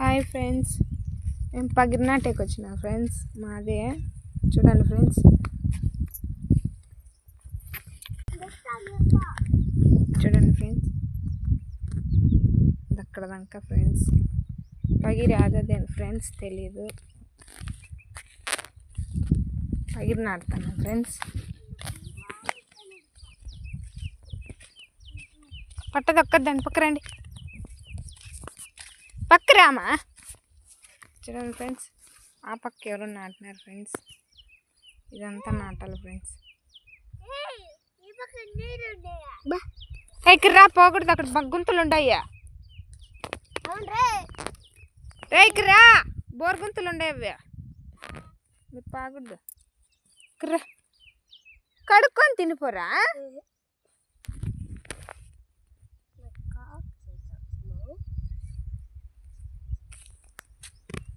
Hi friends, మేము పగిరినాటేకి వచ్చిన friends. మాదే చూడండి ఫ్రెండ్స్, చూడండి ఫ్రెండ్స్, అక్కడ దాకా ఫ్రెండ్స్. పగిరి ఆదదేను ఫ్రెండ్స్, తెలీదు. పగిరి నాటుతాను ఫ్రెండ్స్. పట్టదొక్కద్దండి, పక్క రండి, పక్క రామా. చూడండి ఫ్రెండ్స్, ఆ పక్క ఎవరో నాటినారు ఫ్రెండ్స్. ఇదంతా నాటాలి ఫ్రెండ్స్. ఇక్కడ రా, పోకూడదు, అక్కడ గుంతలు ఉండయ్యా. ఇక్కడ రా, బోర్ గుంతలు ఉండవు, మీరు పాకూడదు. ఇక్కడ కడుక్కొని తినిపోరా.